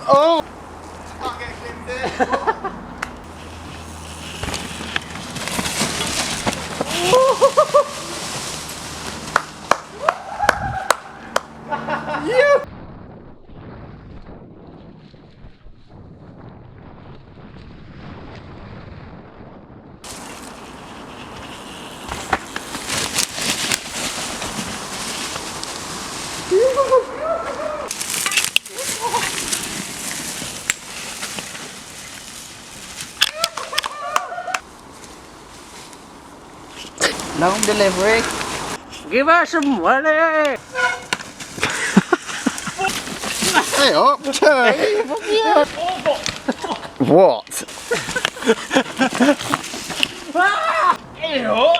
Oh! Can't get clipped in. Yeah! Long delivery. Give us some money! Hey up, turn! What? Ew.